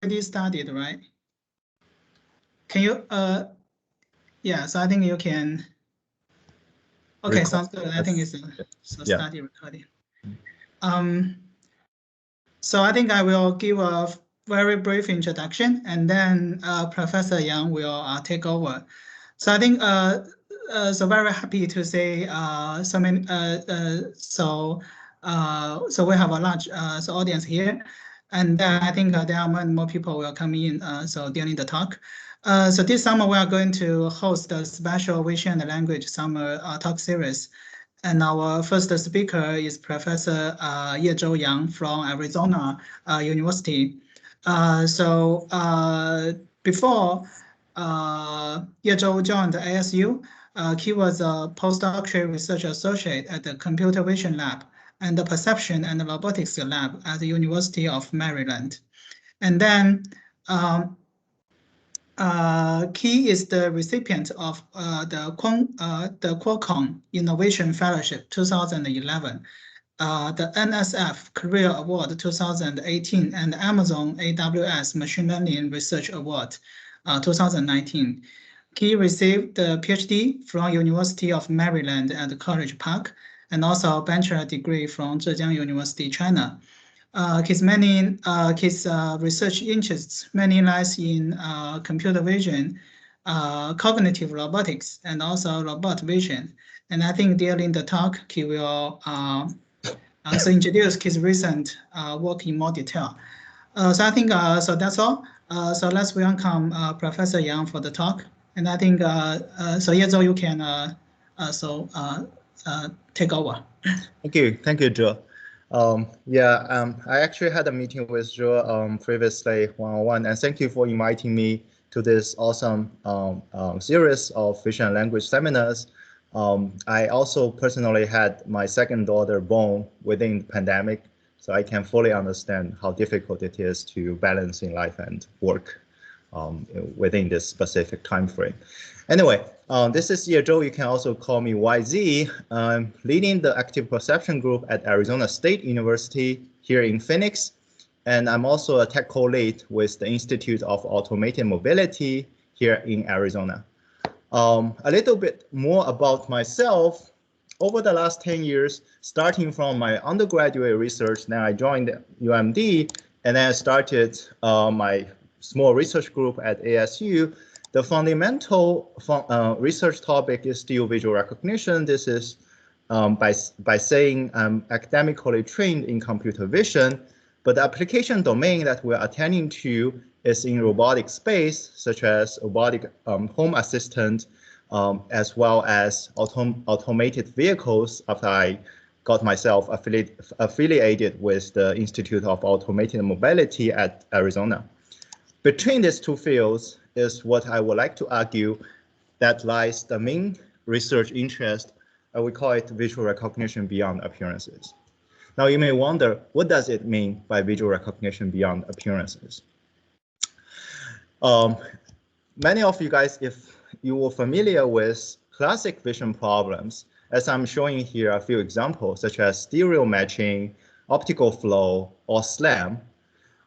already started, right? Can you, yeah, so I think you can. Okay, sounds good. I think it's started recording. So I think I will give a very brief introduction, and then Professor Yang will take over. So I think so very happy to say so many so we have a large audience here, and I think there are more and more people will come in so during the talk. So this summer we are going to host a special Vision and Language Summer talk series. And our first speaker is Professor Yezhou Yang from Arizona University. So before Yezhou joined the ASU, he was a postdoctoral research associate at the Computer Vision Lab and the Perception and Robotics Lab at the University of Maryland. And then He is the recipient of the Qualcomm Innovation Fellowship 2011, the NSF Career Award 2018, and the Amazon AWS Machine Learning Research Award 2019. He received the PhD from University of Maryland at College Park, and also a bachelor degree from Zhejiang University, China. His research interests mainly lies in computer vision, cognitive robotics, and also robot vision. And I think during the talk, he will also introduce his recent work in more detail. So I think so that's all. So let's welcome Professor Yang for the talk. And I think so Yezhou, you can take over. Thank you, Joe. I actually had a meeting with Joe previously one-on-one, and thank you for inviting me to this awesome series of vision and language seminars. I also personally had my second daughter born within the pandemic, so I can fully understand how difficult it is to balance in life and work within this specific time frame. Anyway, this is Yezhou. You can also call me YZ. I'm leading the active perception group at Arizona State University here in Phoenix. And I'm also a tech co-lead with the Institute of Automated Mobility here in Arizona. A little bit more about myself. Over the last 10 years, starting from my undergraduate research, then I joined UMD, and then I started my small research group at ASU. The fundamental research topic is still visual recognition. This is by saying I'm academically trained in computer vision, but the application domain that we're attending to is in robotic space, such as robotic home assistant, as well as automated vehicles after I got myself affiliated with the Institute of Automated Mobility at Arizona. Between these two fields is what I would like to argue that lies the main research interest. We call it visual recognition beyond appearances. Now you may wonder, what does it mean by visual recognition beyond appearances? Many of you guys, if you were familiar with classic vision problems, as I'm showing here a few examples, such as stereo matching, optical flow, or SLAM,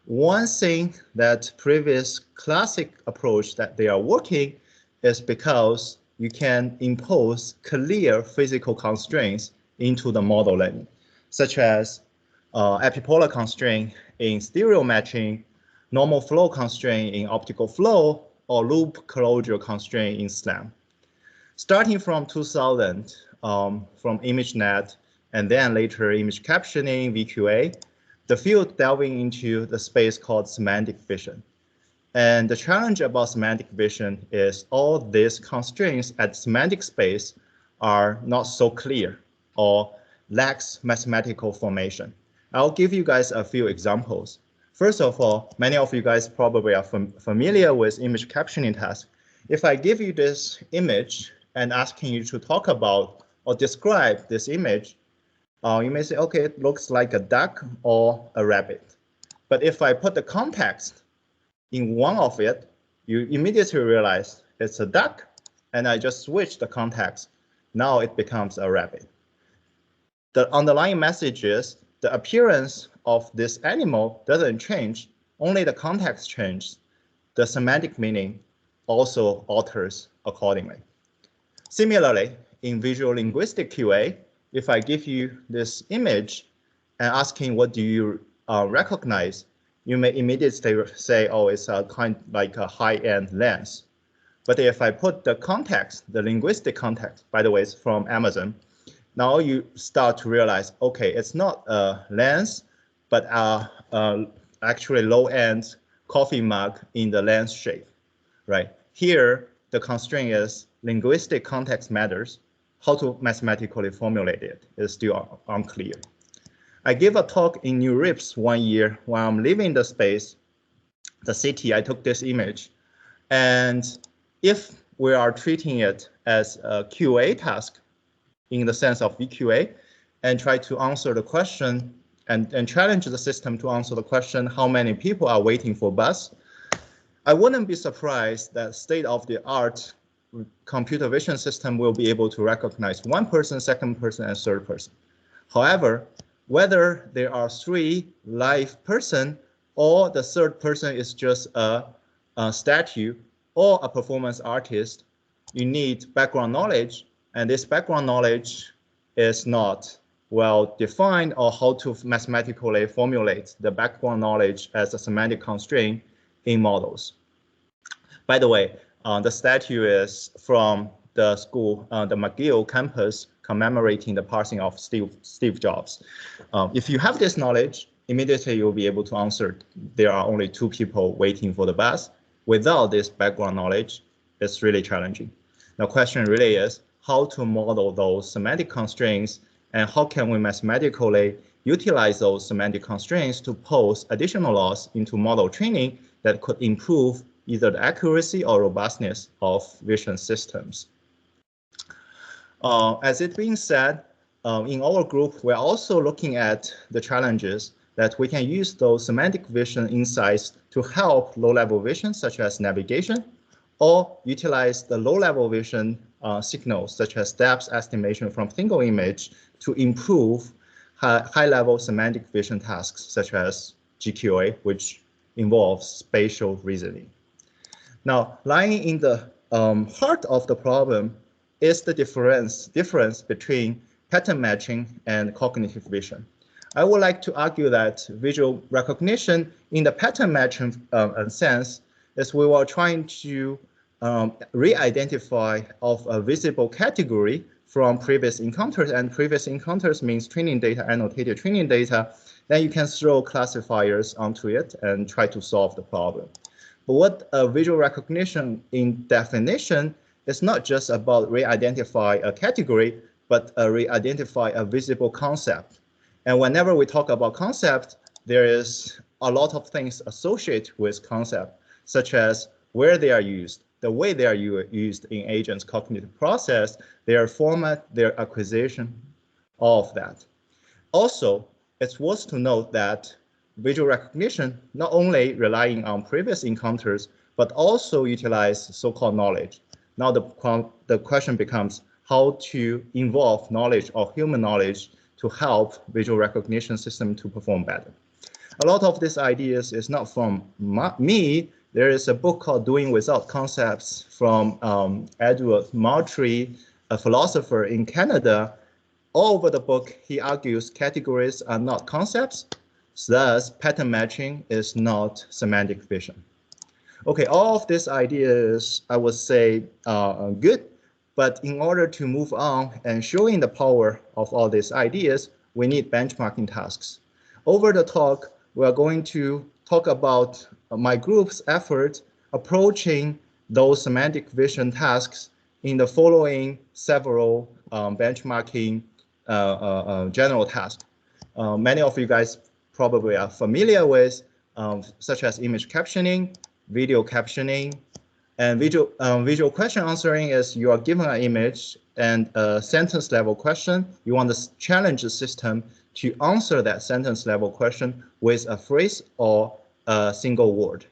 one thing that previous classic approach that they are working is because you can impose clear physical constraints into the modeling, such as epipolar constraint in stereo matching, normal flow constraint in optical flow, or loop closure constraint in SLAM. Starting from 2000, from ImageNet, and then later image captioning, VQA, the field delving into the space called semantic vision. And the challenge about semantic vision is all these constraints at semantic space are not so clear or lacks mathematical formation. I'll give you guys a few examples. First of all, many of you guys probably are familiar with image captioning task. If I give you this image and asking you to talk about or describe this image, you may say, okay, it looks like a duck or a rabbit. But if I put the context in one of it, you immediately realize it's a duck, and I just switch the context. Now it becomes a rabbit. The underlying message is the appearance of this animal doesn't change, only the context changes, the semantic meaning also alters accordingly. Similarly, in visual linguistic QA, if I give you this image and asking what do you recognize, you may immediately say, oh, it's a kind like a high-end lens. But if I put the context, the linguistic context, by the way, it's from Amazon, now you start to realize, okay, it's not a lens, but actually low-end coffee mug in the lens shape, right? Here, the constraint is linguistic context matters. How to mathematically formulate it is still unclear. I gave a talk in New Rips 1 year when I'm leaving the space, the city, I took this image. And if we are treating it as a QA task in the sense of VQA and try to answer the question and challenge the system to answer the question, how many people are waiting for bus? I wouldn't be surprised that state-of-the-art computer vision system will be able to recognize one person, second person, and third person. However, whether there are 3 live person or the third person is just a statue or a performance artist, you need background knowledge, and this background knowledge is not well defined or how to mathematically formulate the background knowledge as a semantic constraint in models. By the way, the statue is from the school, the McGill campus, commemorating the passing of Steve Jobs. If you have this knowledge, immediately you'll be able to answer there are only 2 people waiting for the bus. Without this background knowledge, it's really challenging. The question really is how to model those semantic constraints and how can we mathematically utilize those semantic constraints to pose additional laws into model training that could improve either the accuracy or robustness of vision systems. As it being said, in our group, we're also looking at the challenges that we can use those semantic vision insights to help low-level vision, such as navigation, or utilize the low-level vision signals, such as depth estimation from single image, to improve high-level semantic vision tasks, such as GQA, which involves spatial reasoning. Now, lying in the heart of the problem is the difference between pattern matching and cognitive vision. I would like to argue that visual recognition in the pattern matching sense is we were trying to re-identify of a visible category from previous encounters, and previous encounters means training data, annotated training data. Then you can throw classifiers onto it and try to solve the problem. But what visual recognition in definition is not just about re-identify a category, but re-identify a visible concept. And whenever we talk about concept, there is a lot of things associated with concept, such as where they are used, the way they are used in agents' cognitive process, their format, their acquisition, all of that. Also, it's worth to note that visual recognition not only relying on previous encounters, but also utilize so-called knowledge. Now the question becomes how to involve knowledge or human knowledge to help visual recognition system to perform better. A lot of these ideas is not from me. There is a book called Doing Without Concepts from Edward Marr, a philosopher in Canada. All over the book, he argues categories are not concepts, thus pattern matching is not semantic vision. Okay, all of these ideas, I would say, are good, but in order to move on and showing the power of all these ideas, we need benchmarking tasks. Over the talk, we are going to talk about my group's effort approaching those semantic vision tasks in the following several benchmarking general tasks. Many of you guys probably are familiar with, such as image captioning, video captioning, and visual question answering is you are given an image and a sentence level question. You want to challenge the system to answer that sentence level question with a phrase or a single word.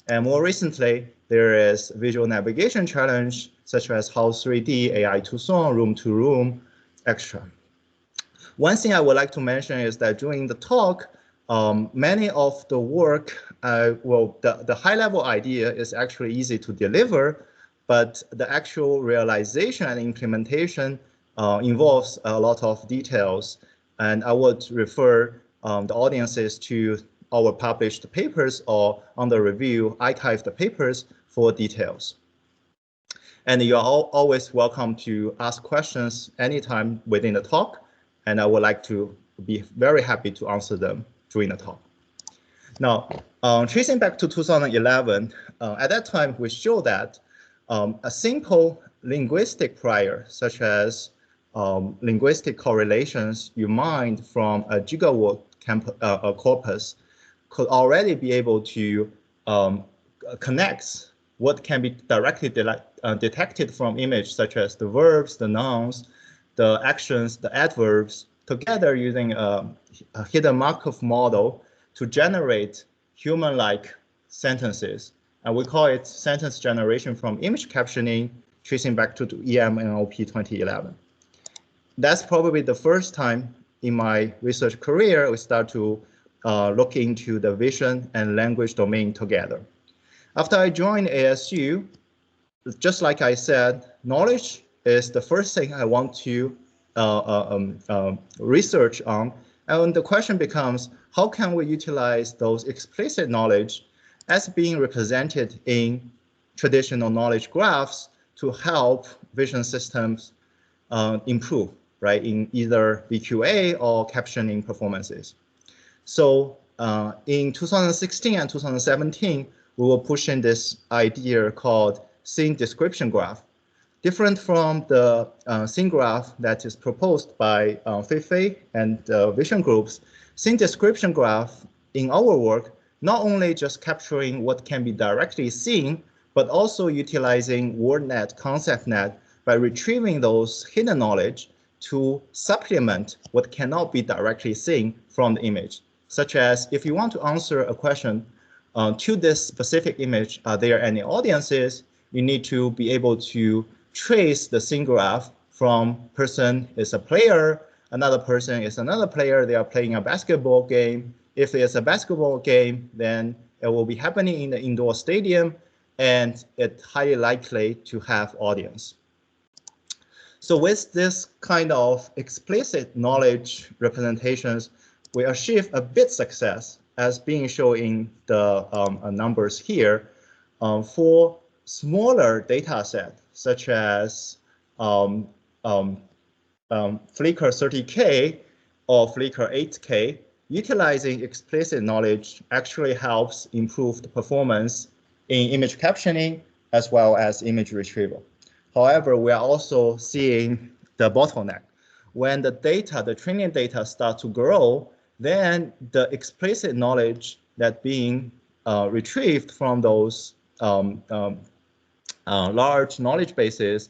And more recently, there is visual navigation challenge, such as how 3D, AI to song, room to room, etc. One thing I would like to mention is that during the talk, many of the work, well, the high-level idea is actually easy to deliver, but the actual realization and implementation involves a lot of details. And I would refer the audiences to our published papers or under review archived papers for details. And you are always welcome to ask questions anytime within the talk, and I would like to be very happy to answer them during the talk. Now, tracing back to 2011, at that time we showed that a simple linguistic prior, such as linguistic correlations you mined from a gigawatt corpus, could already be able to connect what can be directly detected from image, such as the verbs, the nouns, the actions, the adverbs, together using a hidden Markov model to generate human-like sentences. And we call it sentence generation from image captioning, tracing back to EM NLP 2011. That's probably the first time in my research career we start to look into the vision and language domain together. After I joined ASU, just like I said, knowledge is the first thing I want to research on. And the question becomes, how can we utilize those explicit knowledge as being represented in traditional knowledge graphs to help vision systems improve, right, in either VQA or captioning performances. So in 2016 and 2017, we were pushing this idea called scene description graph. Different from the scene graph that is proposed by Fei and vision groups, scene description graph in our work not only just capturing what can be directly seen, but also utilizing word net, concept net by retrieving those hidden knowledge to supplement what cannot be directly seen from the image. Such as if you want to answer a question to this specific image, are there any audiences? You need to be able to trace the scene graph from person is a player, another person is another player, they are playing a basketball game. If there's a basketball game, then it will be happening in the indoor stadium, and it's highly likely to have audience. So with this kind of explicit knowledge representations, we achieve a bit success as being shown in the numbers here for smaller data set, such as Flickr 30K or Flickr 8K. Utilizing explicit knowledge actually helps improve the performance in image captioning as well as image retrieval. However, we are also seeing the bottleneck. When the data, the training data start to grow, then the explicit knowledge that being retrieved from those large knowledge bases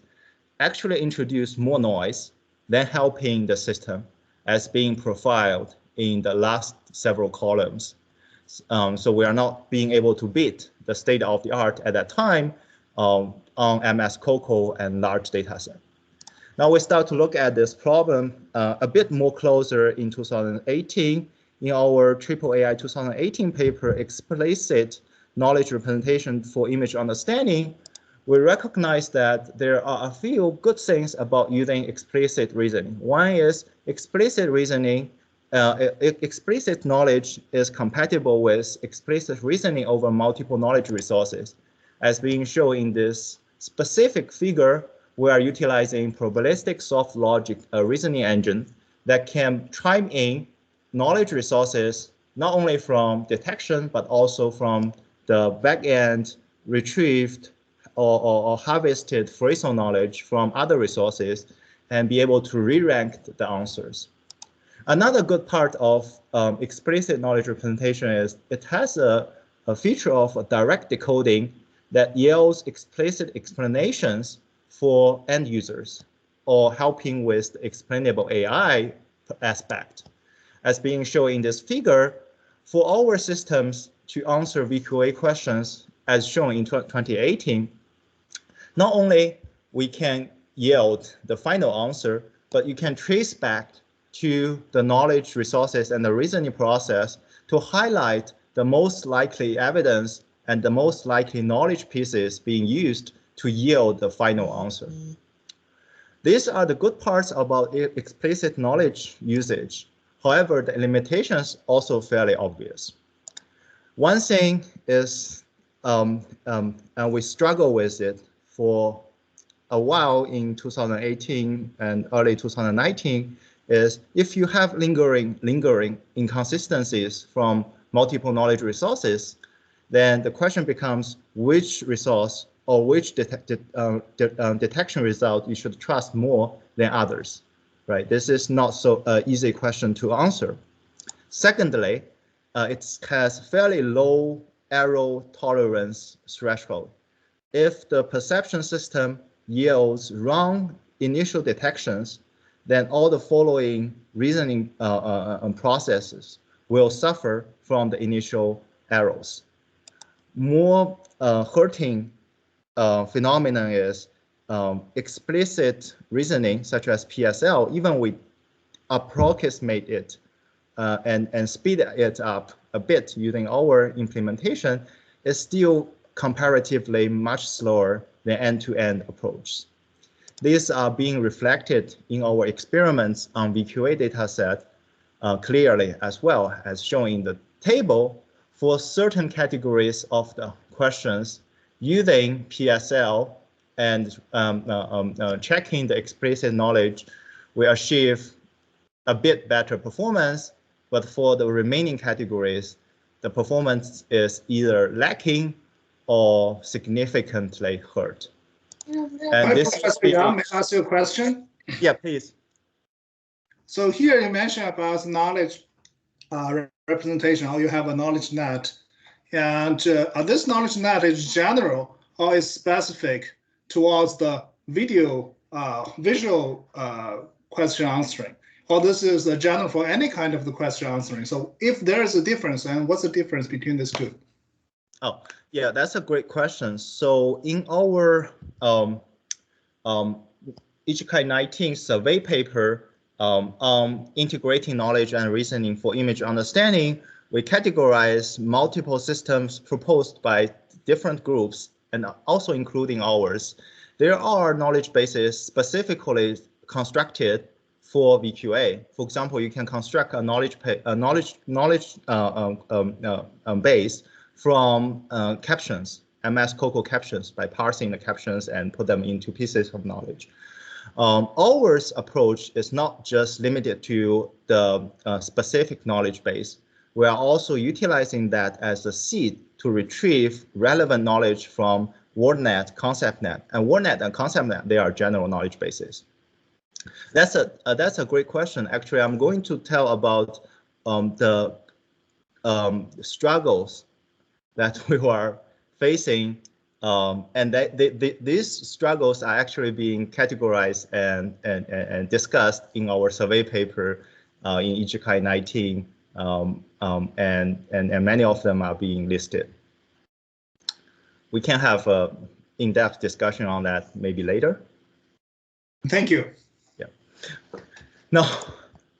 actually introduce more noise than helping the system as being profiled in the last several columns. So we are not being able to beat the state of the art at that time on MS COCO and large data set. Now we start to look at this problem a bit more closer in 2018 in our AAAI 2018 paper, Explicit Knowledge Representation for Image Understanding. We recognize that there are a few good things about using explicit reasoning. One is explicit reasoning. Explicit knowledge is compatible with explicit reasoning over multiple knowledge resources. As being shown in this specific figure, we are utilizing probabilistic soft logic reasoning engine that can chime in knowledge resources, not only from detection, but also from the backend retrieved or harvested phrasal knowledge from other resources and be able to re-rank the answers. Another good part of explicit knowledge representation is it has a feature of a direct decoding that yields explicit explanations for end users or helping with the explainable AI aspect. As being shown in this figure, for our systems to answer VQA questions as shown in 2018, not only we can yield the final answer, but you can trace back to the knowledge resources and the reasoning process to highlight the most likely evidence and the most likely knowledge pieces being used to yield the final answer. These are the good parts about explicit knowledge usage. However, the limitations also fairly obvious. One thing is, and we struggle with it for a while in 2018 and early 2019, is if you have lingering inconsistencies from multiple knowledge resources, then the question becomes which resource or which detection result you should trust more than others, right? This is not so easy question to answer. Secondly, it has fairly low error tolerance threshold. If the perception system yields wrong initial detections, then all the following reasoning processes will suffer from the initial errors. More hurting phenomenon is explicit reasoning, such as PSL. Even we approximate it and speed it up a bit using our implementation, is still comparatively much slower than end-to-end approach. These are being reflected in our experiments on VQA dataset clearly, as well as shown in the table. For certain categories of the questions using PSL and checking the explicit knowledge, we achieve a bit better performance, but for the remaining categories, the performance is either lacking or significantly hurt. And this Professor Yang, may I ask you a question? Yeah, please. So here you mentioned about knowledge representation, how you have a knowledge net. And this knowledge net is general or is specific towards the visual question answering, or this is a general for any kind of the question answering. So if there is a difference, and what's the difference between these two? Oh, yeah, that's a great question. So in our Ichikai 19 survey paper on integrating knowledge and reasoning for image understanding, we categorize multiple systems proposed by different groups and also including ours. There are knowledge bases specifically constructed for VQA. For example, you can construct a knowledge base from captions, MS COCO captions, by parsing the captions and put them into pieces of knowledge. Our approach is not just limited to the specific knowledge base. We are also utilizing that as a seed to retrieve relevant knowledge from WordNet, ConceptNet, and WordNet and ConceptNet. They are general knowledge bases. That's a great question. Actually, I'm going to tell about the struggles that we are facing, and these struggles are actually being categorized and discussed in our survey paper in Ichikai 19, and many of them are being listed. We can have an in-depth discussion on that maybe later. Thank you. Yeah. No,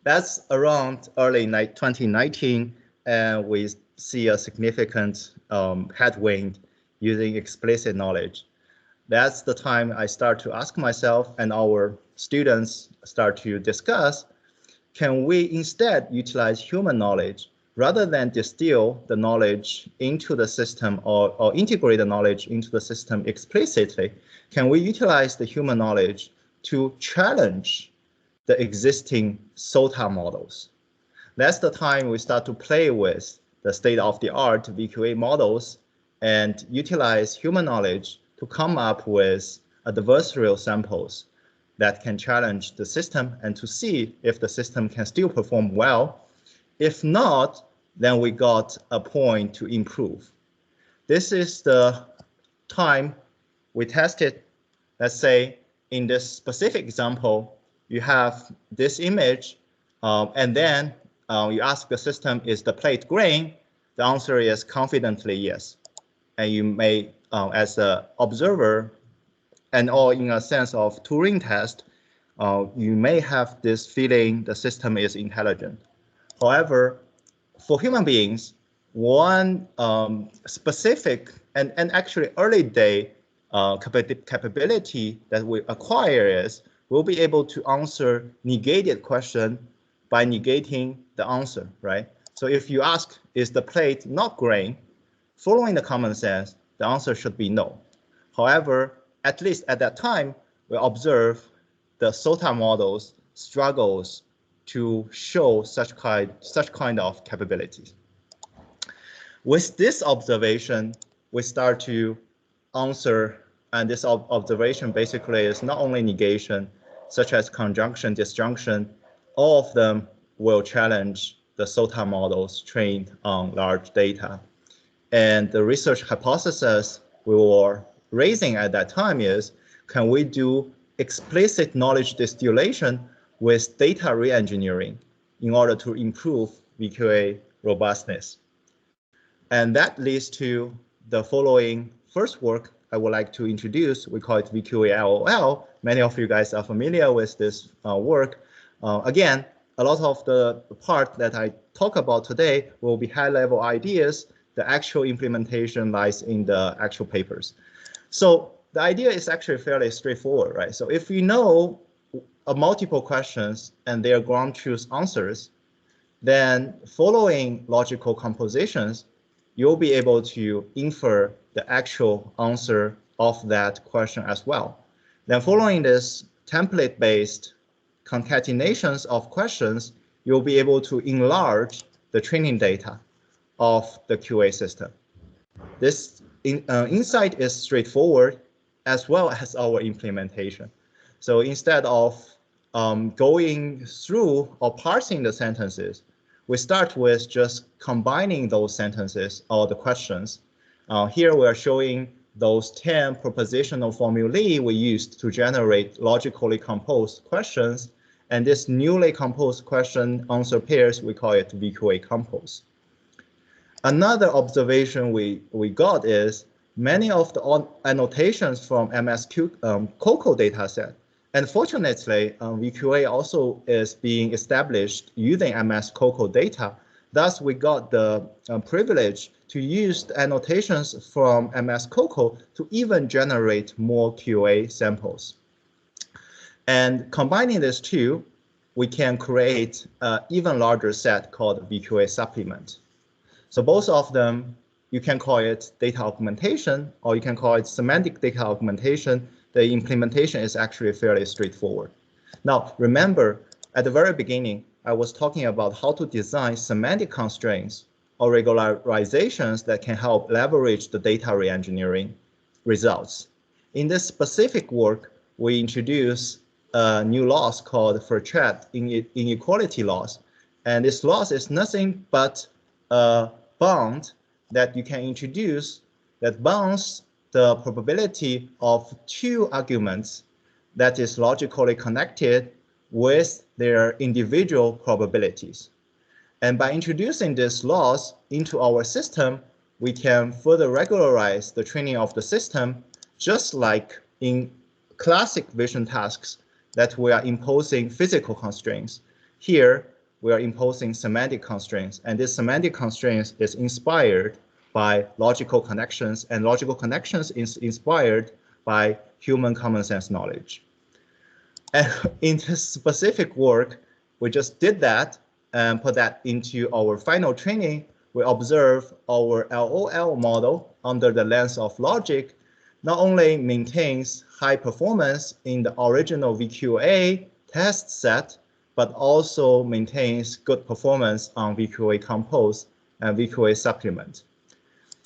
that's around early 2019, and we see a significant headwind using explicit knowledge. That's the time I start to ask myself, and our students start to discuss, can we instead utilize human knowledge rather than distill the knowledge into the system or integrate the knowledge into the system explicitly? Can we utilize the human knowledge to challenge the existing SOTA models? That's the time we start to play with the state-of-the-art VQA models and utilize human knowledge to come up with adversarial samples that can challenge the system and to see if the system can still perform well. If not, then we got a point to improve. This is the time we tested. Let's say in this specific example, you have this image, and then you ask the system, is the plate green? The answer is confidently yes. And you may, as an observer, and or in a sense of Turing test, you may have this feeling the system is intelligent. However, for human beings, one specific and actually early day capability that we acquire is we'll be able to answer negated question by negating the answer, right? So if you ask, is the plate not green? Following the common sense, the answer should be no. However, at least at that time, we observe the SOTA models struggles to show such kind of capabilities. With this observation, we start to answer, and this observation basically is not only negation, such as conjunction, disjunction, all of them will challenge the SOTA models trained on large data. And the research hypothesis we were raising at that time is, can we do explicit knowledge distillation with data reengineering in order to improve VQA robustness? And that leads to the following first work I would like to introduce. We call it VQA LOL. Many of you guys are familiar with this work. Again, a lot of the part that I talk about today will be high-level ideas. The actual implementation lies in the actual papers. So the idea is actually fairly straightforward, right? So if you know multiple questions and their ground truth answers, then following logical compositions, you'll be able to infer the actual answer of that question as well. Then following this template-based concatenations of questions, you'll be able to enlarge the training data of the QA system. This insight is straightforward as well as our implementation. So instead of going through or parsing the sentences, we start with just combining those sentences or the questions. Here we are showing those 10 propositional formulae we used to generate logically composed questions. And this newly composed question answer pairs, we call it VQA compose. Another observation we got is many of the annotations from MS COCO dataset. And fortunately, VQA also is being established using MS COCO data. Thus, we got the privilege to use the annotations from MS COCO to even generate more QA samples. And combining these two, we can create an even larger set called VQA supplement. So both of them, you can call it data augmentation, or you can call it semantic data augmentation. The implementation is actually fairly straightforward. Now, remember, at the very beginning, I was talking about how to design semantic constraints or regularizations that can help leverage the data reengineering results. In this specific work, we introduce a new loss called Fertret inequality loss. And this loss is nothing but a bound that you can introduce that bounds the probability of two arguments that is logically connected with their individual probabilities. And by introducing this loss into our system, we can further regularize the training of the system, just like in classic vision tasks that we are imposing physical constraints. Here, we are imposing semantic constraints, and this semantic constraints is inspired by logical connections, and logical connections is inspired by human common sense knowledge. And in this specific work, we just did that and put that into our final training. We observe our LOL model under the lens of logic not only maintains high performance in the original VQA test set, but also maintains good performance on VQA compose and VQA supplement.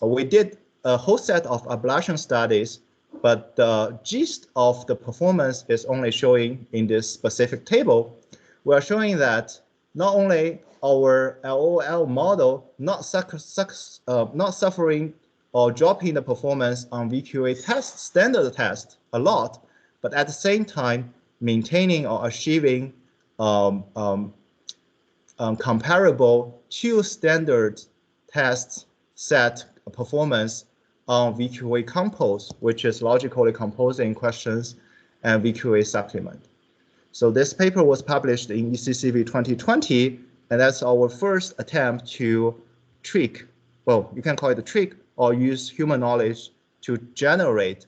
We did a whole set of ablation studies, but the gist of the performance is only showing in this specific table. We are showing that not only our LOL model not suffering or dropping the performance on VQA test, standard test a lot, but at the same time maintaining or achieving comparable to standard test set performance on VQA compose, which is logically composing questions, and VQA supplement. So this paper was published in ECCV 2020, And that's our first attempt to trick, well, you can call it a trick or use human knowledge to generate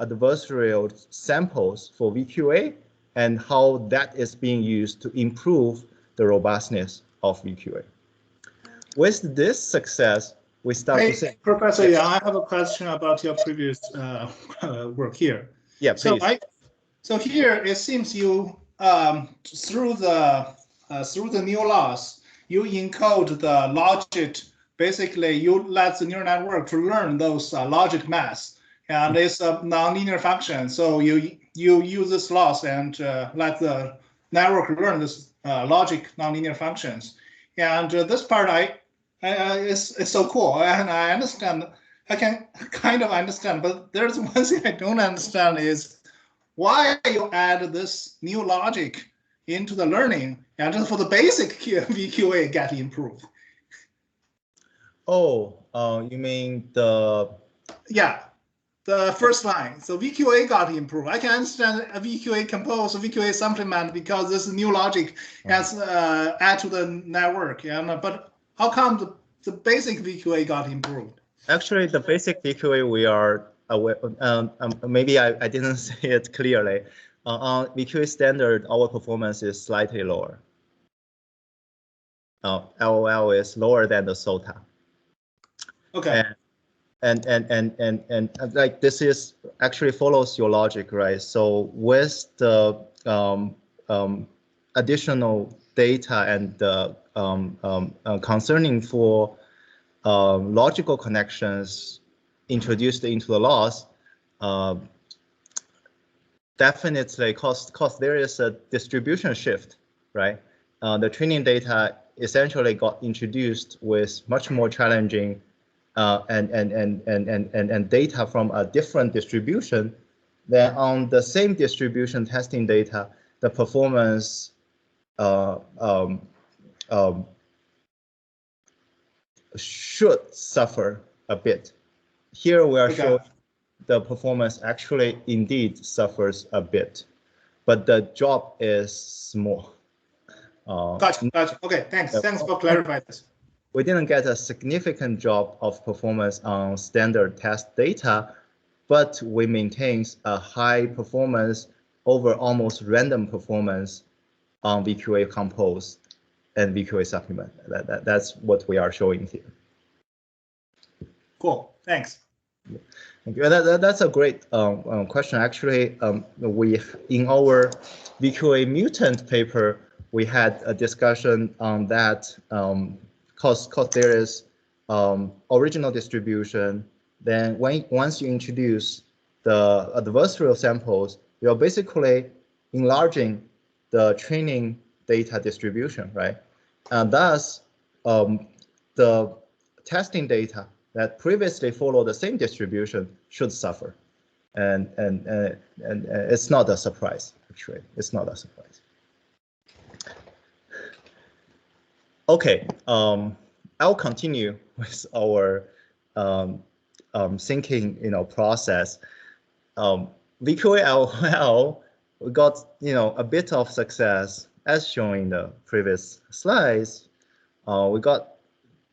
adversarial samples for VQA and how that is being used to improve the robustness of VQA. With this success, we start to say— Professor Yang, I have a question about your previous work here. Yeah, please. So here it seems you through the new laws, you encode the logic. Basically, you let the neural network to learn those logic maths, and it's a nonlinear function. So you use this loss and let the network learn this logic nonlinear functions. And this part it's so cool, and I understand. I can kind of understand, but there's one thing I don't understand is why you add this new logic into the learning and just for the basic VQA get improved. Oh, you mean the— Yeah, the first line. So VQA got improved. I can understand a VQA compose, a VQA supplement because this new logic has add to the network. And but how come the basic VQA got improved? Actually, the basic VQA we are aware, maybe I didn't say it clearly. On VQA standard, our performance is slightly lower. LOL is lower than the SOTA. Okay. And like this is actually follows your logic, right? So with the additional data and the concerning for logical connections introduced into the laws, definitely cause there is a distribution shift, right? The training data essentially got introduced with much more challenging and data from a different distribution. Then on the same distribution testing data, the performance should suffer a bit. Here we are showing the performance actually indeed suffers a bit, but the drop is small. Gotcha. Okay, thanks. Thanks for clarifying this. We didn't get a significant drop of performance on standard test data, but we maintained a high performance over almost random performance on VQA compose and VQA supplement. That's what we are showing here. Cool. Thanks. Thank you. That's a great question. Actually, we in our VQA mutant paper, we had a discussion on that. Cause there is original distribution. Then once you introduce the adversarial samples, you're basically enlarging the training data distribution, right? And thus, the testing data that previously followed the same distribution should suffer, and it's not a surprise. Actually, it's not a surprise. Okay, I'll continue with our thinking, process. VQA LOL, we got, a bit of success as shown in the previous slides. We got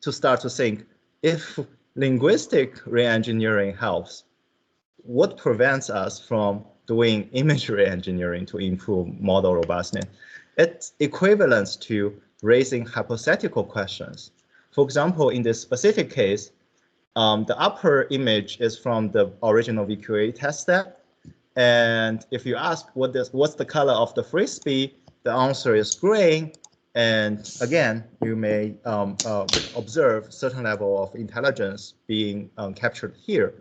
to start to think if linguistic reengineering helps, what prevents us from doing image reengineering to improve model robustness? It's equivalent to raising hypothetical questions. For example, in this specific case, the upper image is from the original VQA test set. And if you ask what's the color of the frisbee, the answer is gray. And again, you may observe certain level of intelligence being captured here.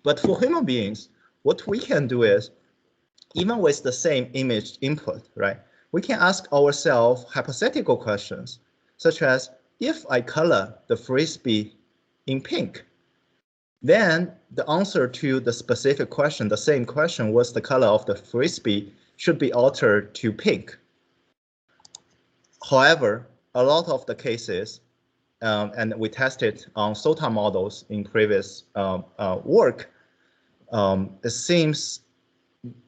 But for human beings, what we can do is, even with the same image input, right? We can ask ourselves hypothetical questions, such as, if I color the frisbee in pink, then the answer to the specific question, the same question, what's the color of the frisbee, should be altered to pink. However, a lot of the cases, and we tested on SOTA models in previous work, it seems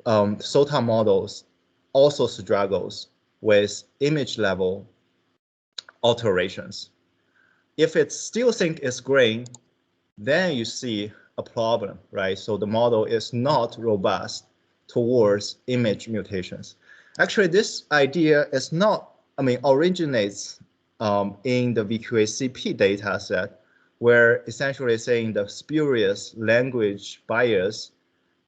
SOTA models also struggles with image level alterations. If it still think it's green, then you see a problem, right? So the model is not robust towards image mutations. Actually, this idea is not, originates in the VQA-CP data set, where essentially saying the spurious language bias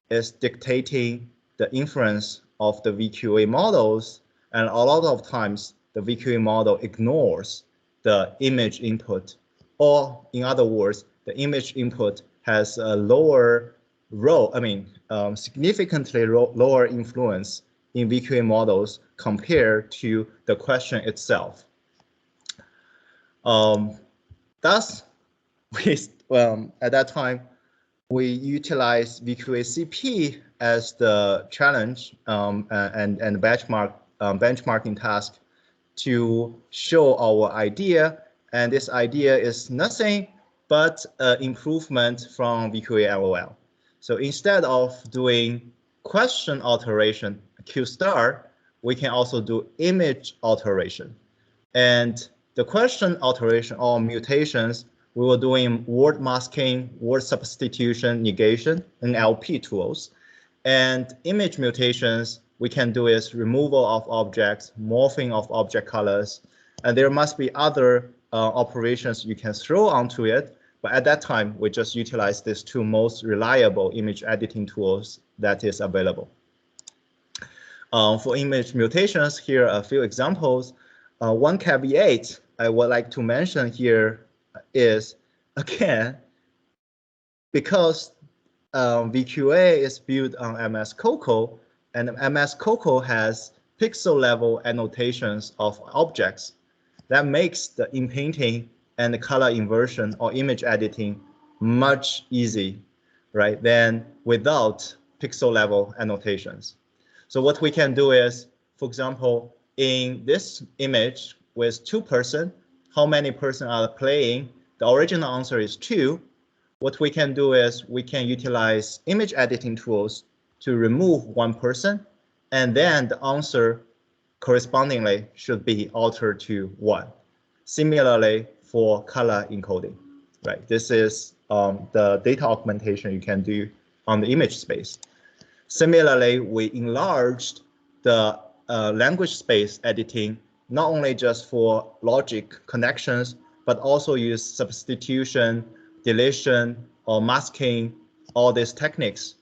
is dictating the inference of the VQA models, and a lot of times the VQA model ignores the image input, or in other words, the image input has a lower role, significantly lower influence in VQA models compared to the question itself. Thus, at that time, we utilize VQA-CP as the challenge and benchmarking task to show our idea. And this idea is nothing but improvement from VQA LOL. So instead of doing question alteration, Q star, we can also do image alteration. And the question alteration or mutations, we were doing word masking, word substitution, negation, NLP tools. And image mutations, we can do is removal of objects, morphing of object colors, and there must be other operations you can throw onto it. But at that time, we just utilize these two most reliable image editing tools that is available. For image mutations, here are a few examples. One caveat I would like to mention here is, again, because VQA is built on MS COCO, and MS COCO has pixel level annotations of objects. That makes the inpainting and the color inversion or image editing much easy, right, than without pixel level annotations. So what we can do is, for example, in this image with 2 persons, how many persons are playing? The original answer is 2. What we can do is we can utilize image editing tools to remove 1 person, and then the answer correspondingly should be altered to 1. Similarly for color encoding, right? This is the data augmentation you can do on the image space. Similarly, we enlarged the language space editing, not only just for logic connections, but also use substitution, deletion, or masking, all these techniques,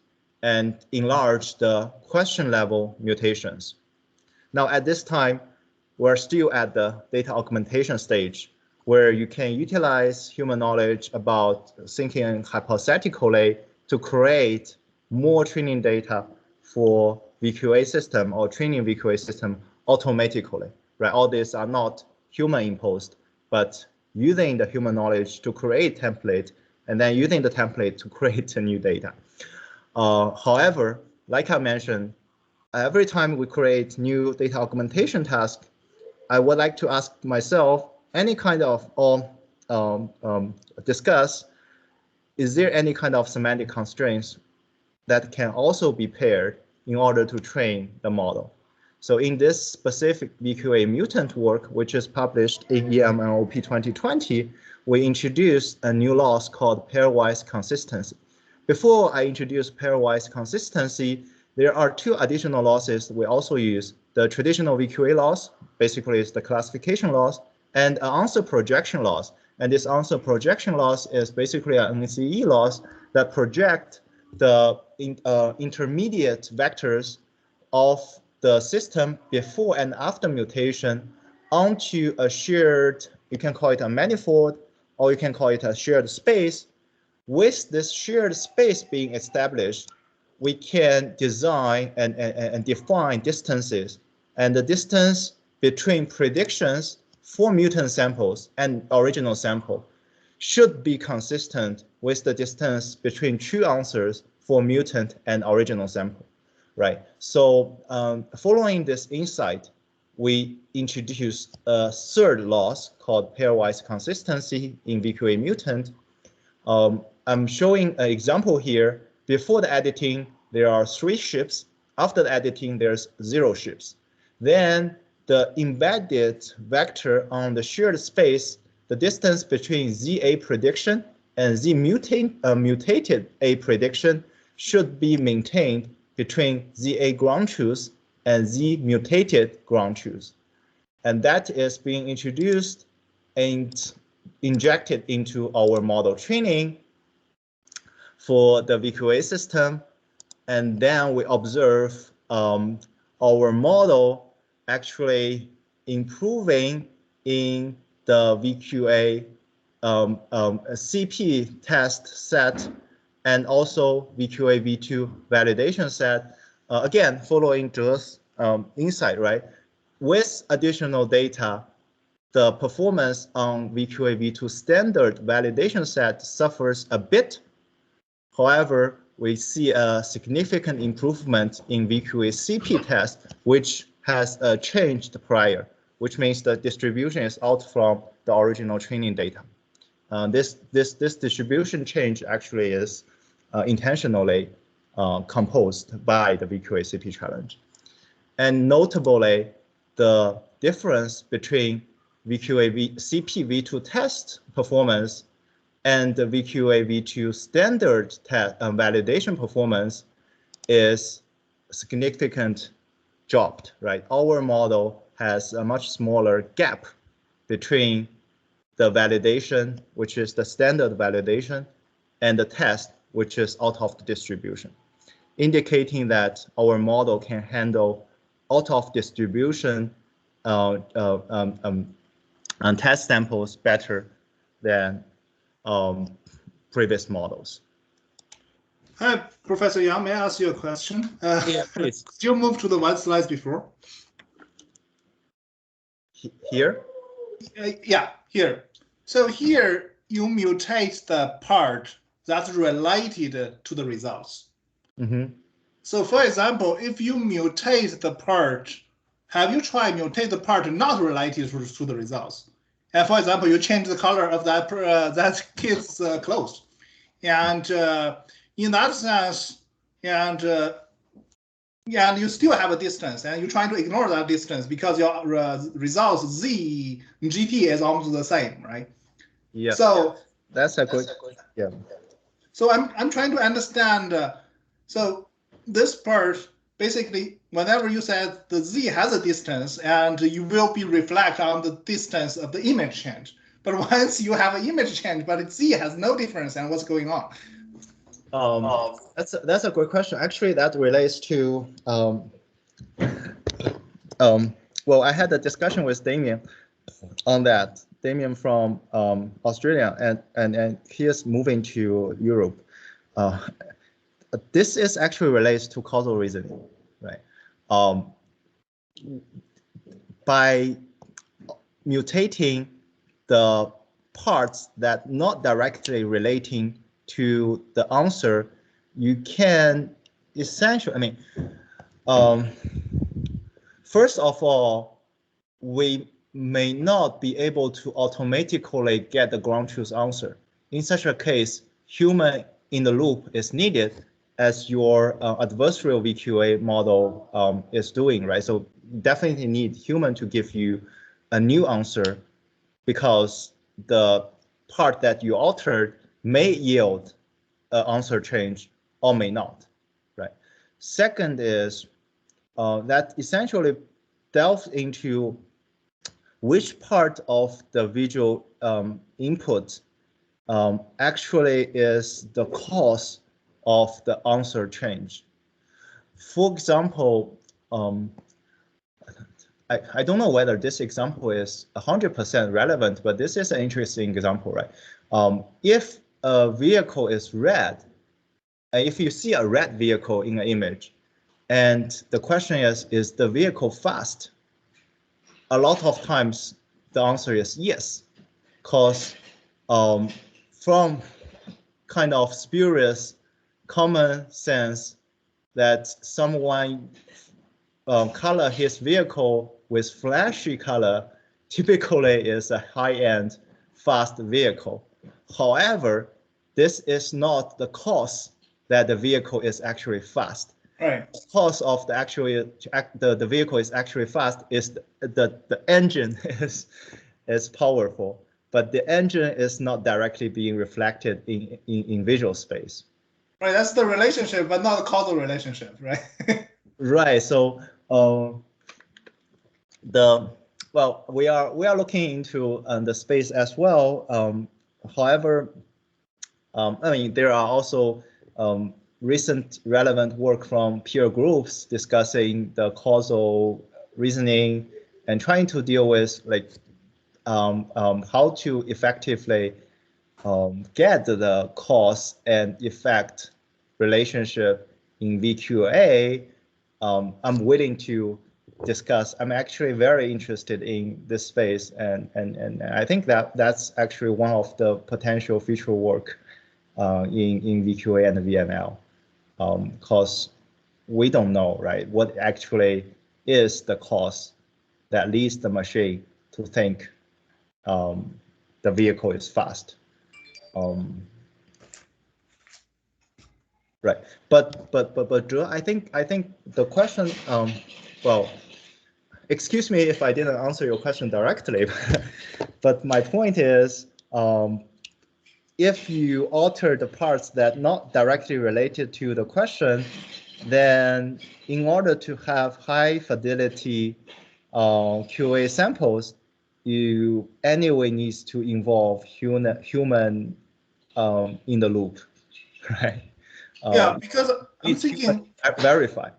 and enlarge the question level mutations. Now, at this time, we're still at the data augmentation stage, where you can utilize human knowledge about thinking hypothetically to create more training data for VQA system or training VQA system automatically, right? All these are not human imposed, but using the human knowledge to create template, and then using the template to create a new data. However, like I mentioned, every time we create new data augmentation task, I would like to ask myself any kind of, discuss, is there any kind of semantic constraints that can also be paired in order to train the model? So in this specific VQA mutant work, which is published in EMLOP 2020, we introduced a new loss called pairwise consistency. Before I introduce pairwise consistency, there are 2 additional losses we also use. The traditional VQA loss, basically is the classification loss, and an answer projection loss. And this answer projection loss is basically an NCE loss that project the intermediate vectors of the system before and after mutation onto a shared, you can call it a manifold, or you can call it a shared space. With this shared space being established, we can design and define distances, and the distance between predictions for mutant samples and original sample should be consistent with the distance between true answers for mutant and original sample, right? So following this insight, we introduced a 3rd loss called pairwise consistency in VQA mutant. I'm showing an example here. Before the editing, there are 3 shifts. After the editing, there's 0 shifts. Then the embedded vector on the shared space, the distance between ZA prediction and Z mutated A prediction should be maintained between ZA ground truth and Z mutated ground truth. And that is being introduced and injected into our model training for the VQA system. And then we observe our model actually improving in the VQA CP test set and also VQA V2 validation set. Again, following Zhe's insight, right? With additional data, the performance on VQA V2 standard validation set suffers a bit. However, we see a significant improvement in VQA CP test, which has changed prior, which means the distribution is out from the original training data. This distribution change actually is intentionally composed by the VQA CP challenge. And notably, the difference between VQA CP V2 test performance and the VQA V2 standard test validation performance is significant dropped, right? Our model has a much smaller gap between the validation, which is the standard validation, and the test, which is out of the distribution, indicating that our model can handle out of distribution test samples better than previous models. Hi, Professor Yang, may I ask you a question? Yeah, please. Could you move to the one slide before? Here? Yeah, here. So here you mutate the part that's related to the results. Mm-hmm. So for example, if you mutate the part, have you tried mutate the part not related to the results? And for example, you change the color of that kid's clothes, and in that sense, and you still have a distance, and you're trying to ignore that distance because your results Z GT is almost the same, right? Yeah. So that's a good. Yeah. So I'm trying to understand. So this part basically, whenever you said the Z has a distance, and you will be reflect on the distance of the image change. But once you have an image change, but Z has no difference, and what's going on? That's a great question. Actually, that relates to well, I had a discussion with Damien on that. Damien from Australia, and he is moving to Europe. This is actually relates to causal reasoning, right? By mutating the parts that not directly relating to the answer, you can essentially, first of all, we may not be able to automatically get the ground truth answer. In such a case, human in the loop is needed, as your adversarial VQA model is doing, right? So definitely need human to give you a new answer, because the part that you altered may yield an answer change or may not, right? Second is that essentially delves into which part of the visual input actually is the cause of the answer change. For example, I don't know whether this example is 100% relevant, but this is an interesting example, right? If a vehicle is red, if you see a red vehicle in an image, and the question is the vehicle fast? A lot of times the answer is yes, because from kind of spurious common sense that someone color his vehicle with flashy color typically is a high-end fast vehicle. However, this is not the cause that the vehicle is actually fast. Right. The cause of the actually the vehicle is actually fast is the engine is powerful, but the engine is not directly being reflected in visual space. Right, that's the relationship, but not the causal relationship, right? Right. So we are looking into the space as well. However, I mean, there are also recent relevant work from peer groups discussing the causal reasoning and trying to deal with like how to effectively get the cause and effect relationship in VQA. I'm willing to discuss. I'm actually very interested in this space, and I think that's actually one of the potential future work in VQA and VML, because we don't know, right, what actually is the cause that leads the machine to think the vehicle is fast. Right, but Drew, I think the question, well, excuse me if I didn't answer your question directly, but my point is, if you alter the parts that not directly related to the question, then in order to have high fidelity QA samples, you anyway needs to involve human in the loop, right? Yeah, because I'm thinking verify.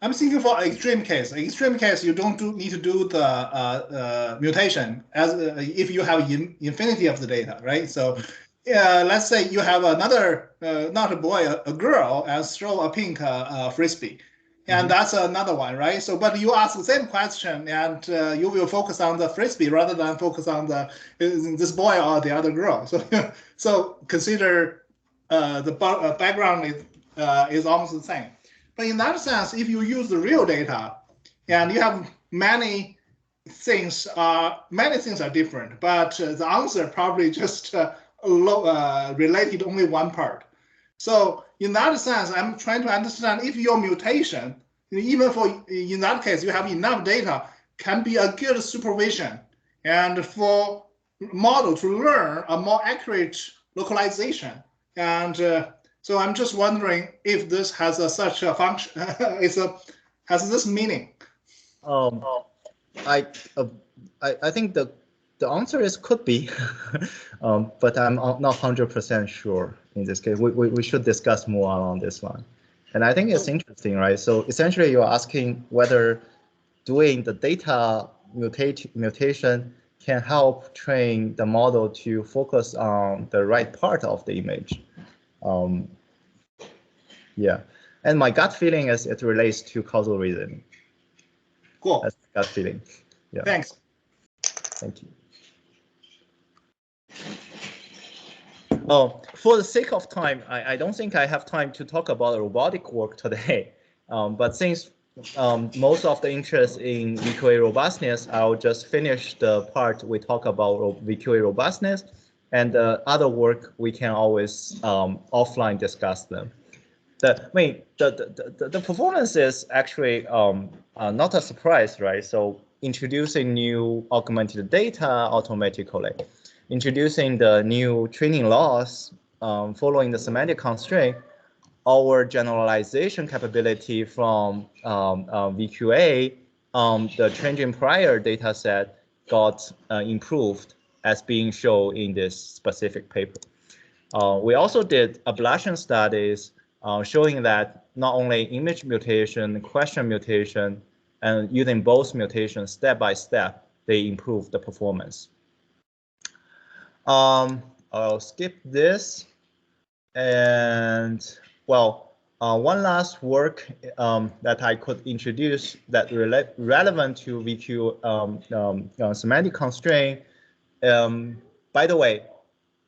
I'm thinking for extreme case. Extreme case, you don't need to do the mutation as if you have infinity of the data, right? So, let's say you have another not a boy, a girl, and throw a pink frisbee, and that's another one, right? So, but you ask the same question, and you will focus on the frisbee rather than focus on the this boy or the other girl. So, so consider the background is almost the same. But in that sense, if you use the real data, and you have many things are different, but the answer probably just related only one part. So in that sense, I'm trying to understand if your mutation, even for in that case, you have enough data, can be a good supervision, and for model to learn a more accurate localization. And so I'm just wondering if this has such a function, has this meaning? I think the answer is could be, but I'm not 100% sure in this case. We should discuss more on this one. And I think it's interesting, right? So essentially you're asking whether doing the data mutation can help train the model to focus on the right part of the image. Yeah, and my gut feeling is it relates to causal reasoning. Cool. That's my gut feeling. Yeah. Thanks. Thank you. Oh, for the sake of time, I don't think I have time to talk about robotic work today. But since most of the interest in VQA robustness, I'll just finish the part we talk about VQA robustness, and the other work we can always offline discuss them. The performance is actually not a surprise, right? So introducing new augmented data automatically, introducing the new training laws, following the semantic constraint, our generalization capability from VQA, the changing prior data set got improved as being shown in this specific paper. We also did ablation studies showing that not only image mutation, question mutation, and using both mutations step by step, they improve the performance. I'll skip this. And well, one last work that I could introduce that relevant to VQ semantic constraint. By the way,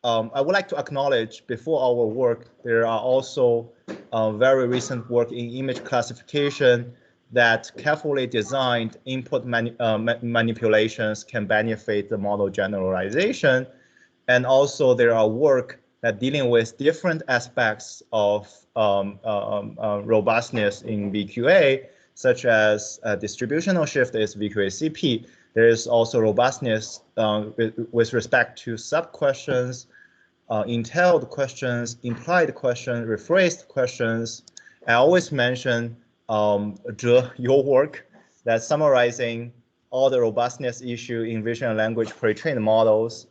I would like to acknowledge before our work, there are also very recent work in image classification that carefully designed input manipulations can benefit the model generalization. And also there are work that dealing with different aspects of robustness in VQA, such as distributional shift is VQA-CP. There is also robustness with respect to sub-questions, entailed questions, implied questions, rephrased questions. I always mention your work that's summarizing all the robustness issue in vision and language pre-trained models,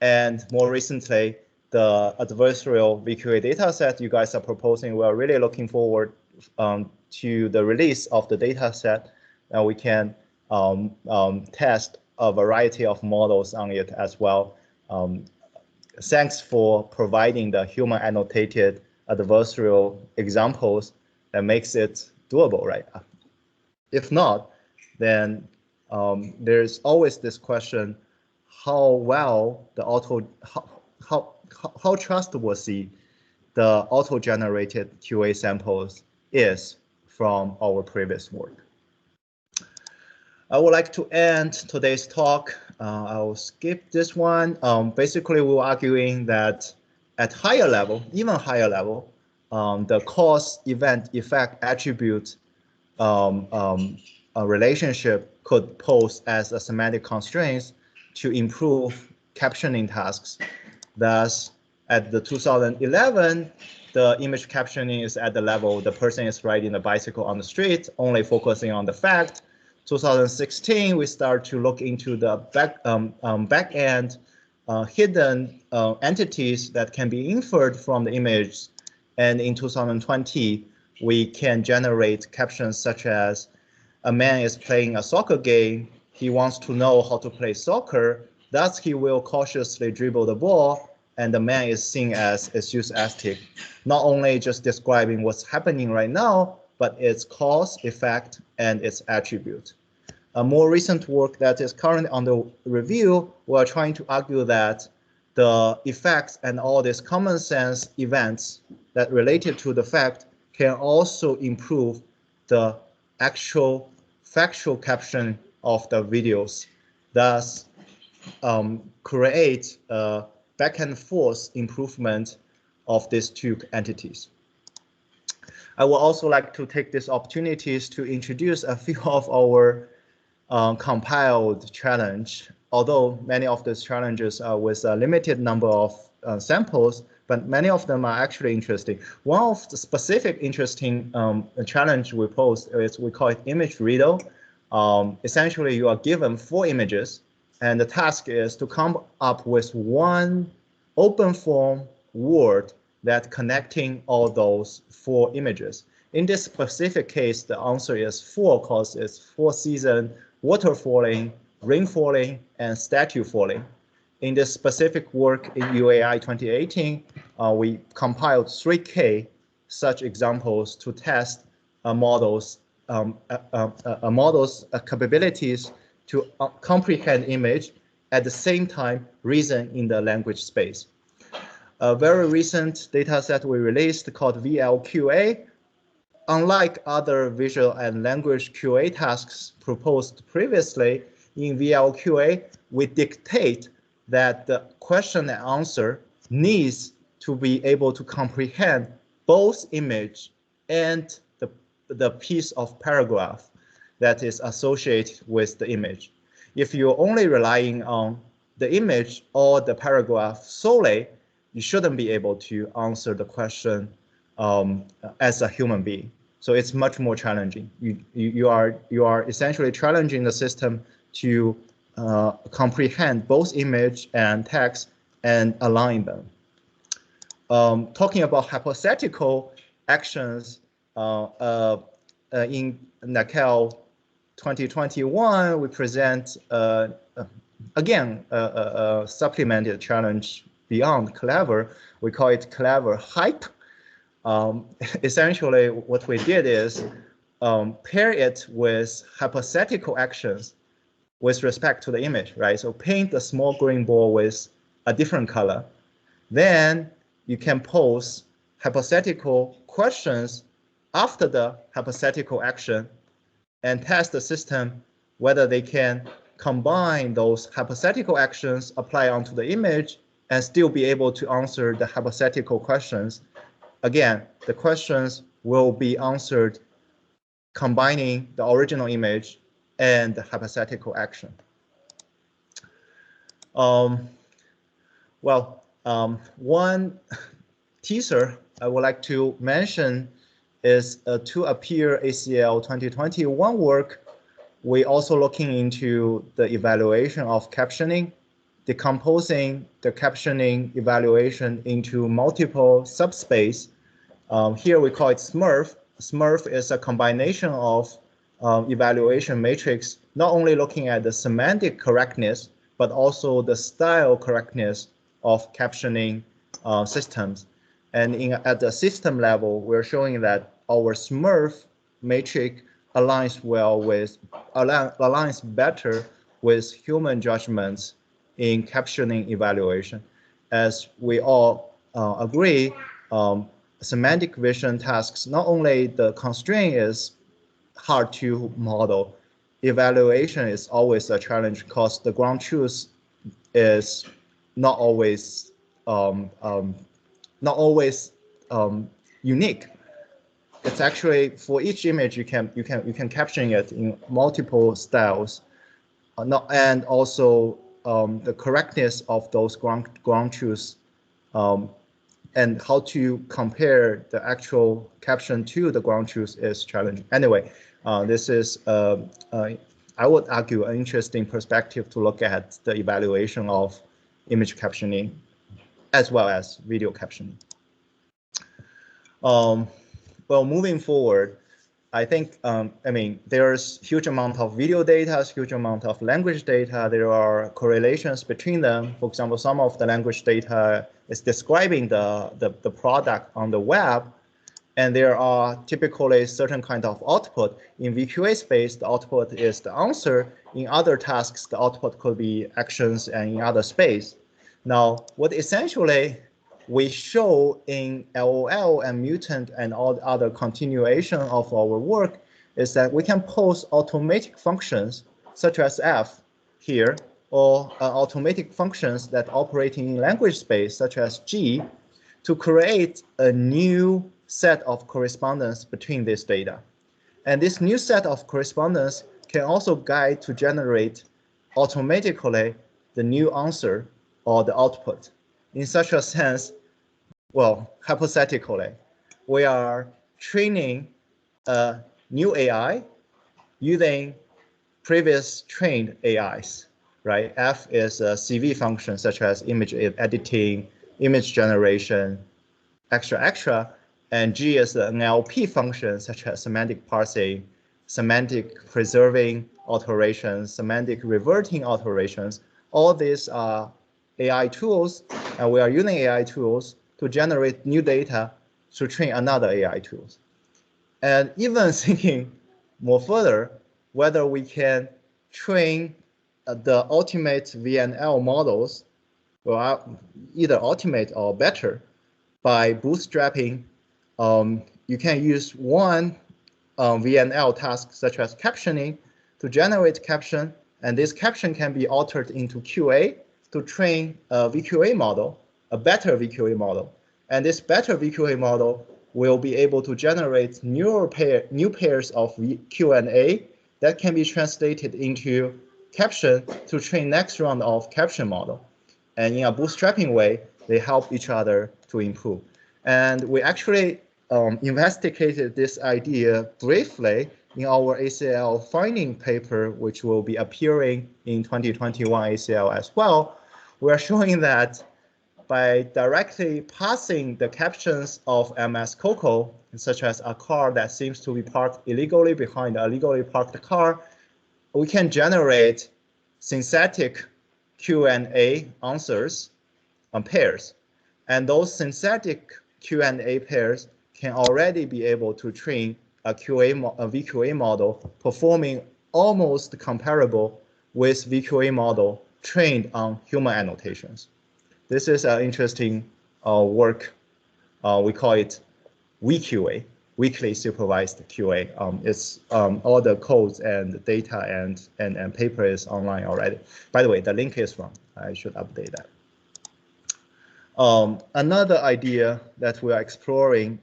and more recently, the adversarial VQA dataset you guys are proposing. We're really looking forward to the release of the dataset, and we can test a variety of models on it as well. Thanks for providing the human annotated adversarial examples that makes it doable, right? If not, then there's always this question: how well the how trustworthy the auto-generated QA samples is from our previous work. I would like to end today's talk. I'll skip this one. Basically, we're arguing that at higher level, even higher level, the cause, event, effect attribute a relationship could pose as a semantic constraint to improve captioning tasks. Thus, at the 2011, the image captioning is at the level the person is riding a bicycle on the street, only focusing on the fact. 2016, we start to look into the back end hidden entities that can be inferred from the image. And in 2020, we can generate captions such as: a man is playing a soccer game. He wants to know how to play soccer. Thus, he will cautiously dribble the ball, and the man is seen as enthusiastic, not only just describing what's happening right now, but its cause, effect, and its attribute. A more recent work that is currently under review, we're trying to argue that the effects and all these common sense events that related to the fact can also improve the actual factual caption of the videos, thus create a back and forth improvement of these two entities. I would also like to take this opportunities to introduce a few of our compiled challenge, although many of these challenges are with a limited number of samples, but many of them are actually interesting. One of the specific interesting challenge we posed is, we call it image riddle. Essentially, you are given 4 images, and the task is to come up with one open form word that connecting all those 4 images. In this specific case, the answer is 4, because it's 4 seasons, water falling, rain falling, and statue falling. In this specific work in UAI 2018, we compiled 3K such examples to test a model's capabilities to comprehend image, at the same time reason in the language space. A very recent data set we released called VLQA. Unlike other visual and language QA tasks proposed previously, in VLQA, we dictate that the question and answer needs to be able to comprehend both image and the piece of paragraph that is associated with the image. If you're only relying on the image or the paragraph solely, you shouldn't be able to answer the question as a human being. So it's much more challenging. You are essentially challenging the system to comprehend both image and text and align them. Talking about hypothetical actions, in NACL 2021, we present again a supplemented challenge beyond clever. We call it clever hype. Essentially, what we did is pair it with hypothetical actions with respect to the image, right? So paint the small green ball with a different color. Then you can pose hypothetical questions after the hypothetical action and test the system whether they can combine those hypothetical actions, apply onto the image, and still be able to answer the hypothetical questions. Again, the questions will be answered combining the original image and the hypothetical action. One teaser I would like to mention is to appear ACL 2021 work. We also looking into the evaluation of captioning, decomposing the captioning evaluation into multiple subspace. Here we call it SMURF. SMURF is a combination of evaluation matrix, not only looking at the semantic correctness, but also the style correctness of captioning systems. And at the system level, we're showing that our SMURF matrix aligns better with human judgments in captioning evaluation. As we all agree, semantic vision tasks, not only the constraint is hard to model, evaluation is always a challenge because the ground truth is not always unique. It's actually for each image you can caption it in multiple styles, and also the correctness of those ground truths, and how to compare the actual caption to the ground truth is challenging. Anyway, this is I would argue an interesting perspective to look at the evaluation of image captioning as well as video captioning. Well, moving forward, I think, there's huge amount of video data, huge amount of language data. There are correlations between them. For example, some of the language data is describing the product on the web, and there are typically certain kind of output. In VQA space, the output is the answer. In other tasks, the output could be actions, and in other space. Now, what essentially we show in LOL and mutant and all the other continuation of our work is that we can pose automatic functions such as F here, or automatic functions that operate in language space such as G, to create a new set of correspondence between this data. And this new set of correspondence can also guide to generate automatically the new answer or the output. In such a sense, well, hypothetically, we are training a new AI using previous trained AIs, right? F is a CV function such as image editing, image generation, extra, and G is an NLP function such as semantic parsing, semantic preserving alterations, semantic reverting alterations. All these are AI tools, and we are using AI tools to generate new data to train another AI tools. And even thinking more further, whether we can train the ultimate VNL models, well, either ultimate or better, by bootstrapping. You can use one VNL task such as captioning to generate caption, and this caption can be altered into QA to train a VQA model, a better VQA model. And this better VQA model will be able to generate new pairs of Q&A that can be translated into caption to train next round of caption model. And in a bootstrapping way, they help each other to improve. And we actually investigated this idea briefly in our ACL finding paper, which will be appearing in 2021 ACL as well. We're showing that by directly passing the captions of MS Coco, such as a car that seems to be parked illegally behind a legally parked car, we can generate synthetic Q&A answers on pairs. And those synthetic Q&A pairs can already be able to train a VQA model performing almost comparable with VQA model trained on human annotations. This is an interesting work. We call it WeQA, weekly supervised QA. It's all the codes and data and paper is online already. By the way, the link is wrong. I should update that. Another idea that we are exploring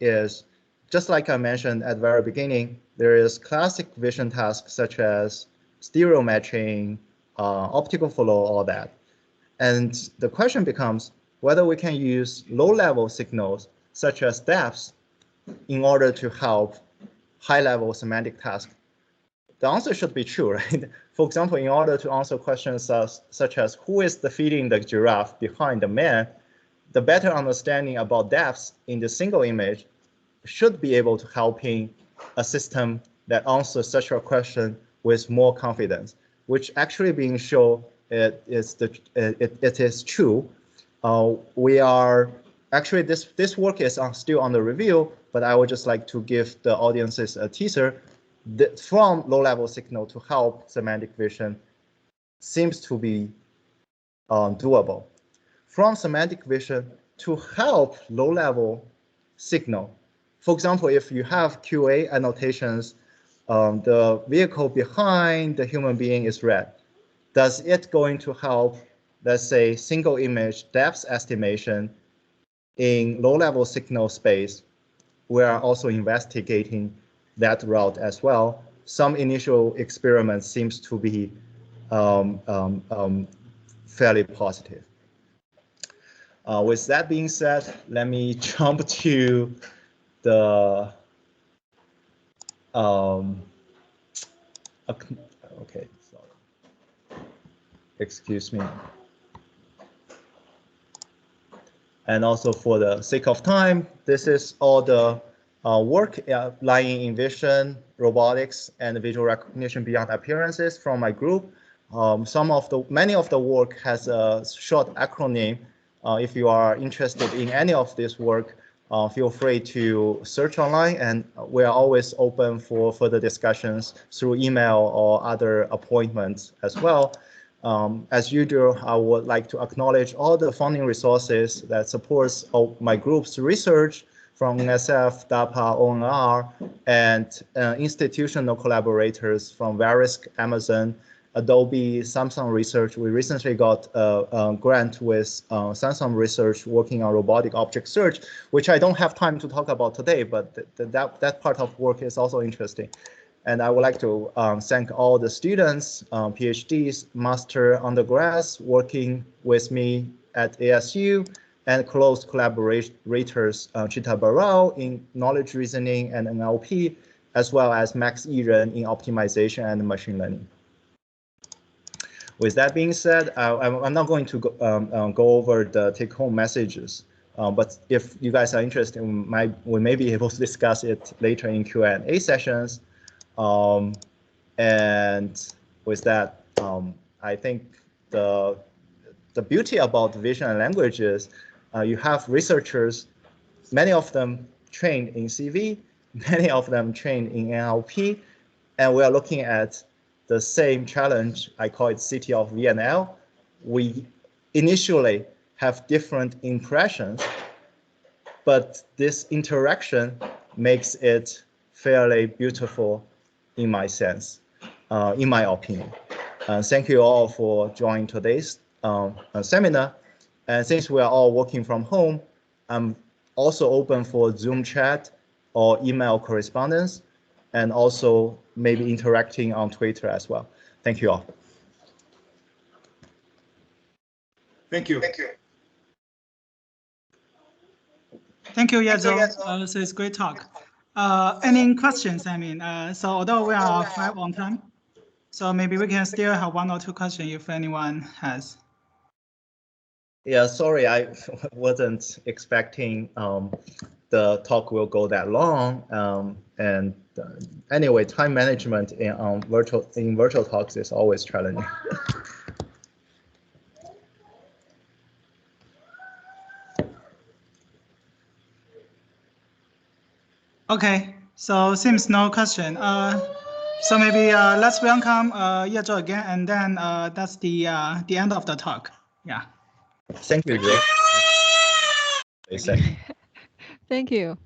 is, just like I mentioned at the very beginning, there is classic vision tasks such as stereo matching, optical flow, all that. And the question becomes whether we can use low-level signals such as depths in order to help high-level semantic tasks. The answer should be true, right? For example, in order to answer questions such as who is feeding the giraffe behind the man, the better understanding about depths in the single image should be able to helping a system that answers such a question with more confidence, which actually being shown it is true. We are actually this work is still under review, but I would just like to give the audiences a teaser. From low-level signal to help semantic vision seems to be doable. From semantic vision to help low-level signal. For example, if you have QA annotations, the vehicle behind the human being is red. Does it going to help, let's say, single image depth estimation in low-level signal space? We are also investigating that route as well. Some initial experiments seems to be fairly positive. With that being said, let me jump to the okay, sorry. Excuse me. And also for the sake of time, this is all the work lying in vision, robotics, and visual recognition beyond appearances from my group. Many of the work has a short acronym. If you are interested in any of this work, feel free to search online, and we are always open for further discussions through email or other appointments as well. As usual, I would like to acknowledge all the funding resources that supports my group's research from NSF, DARPA, ONR, and institutional collaborators from Verisk, Amazon, Adobe, Samsung Research. We recently got a grant with Samsung Research working on robotic object search, which I don't have time to talk about today, but that part of work is also interesting. And I would like to thank all the students, PhDs, master undergrads working with me at ASU, and close collaborators, Chita Barao in knowledge reasoning and NLP, as well as Max Yiren in optimization and machine learning. With that being said, I'm not going to go over the take-home messages, but if you guys are interested, we may be able to discuss it later in Q&A sessions. And with that, I think the beauty about vision and language is you have researchers, many of them trained in CV, many of them trained in NLP, and we are looking at the same challenge. I call it city of VNL. We initially have different impressions, but this interaction makes it fairly beautiful in my sense, in my opinion. Thank you all for joining today's seminar. And since we are all working from home, I'm also open for Zoom chat or email correspondence, and also maybe interacting on Twitter as well. Thank you all. Thank you. Thank you, Yazo. So it's great talk. Any questions? I mean, so although we are 5 on time, so maybe we can still have 1 or 2 questions if anyone has. Yeah, sorry, I wasn't expecting the talk will go that long. And anyway, time management in virtual talks is always challenging. Okay, so seems no question. So maybe let's welcome Yazhou again, and then that's the end of the talk. Yeah. Thank you, Joe. Thank you.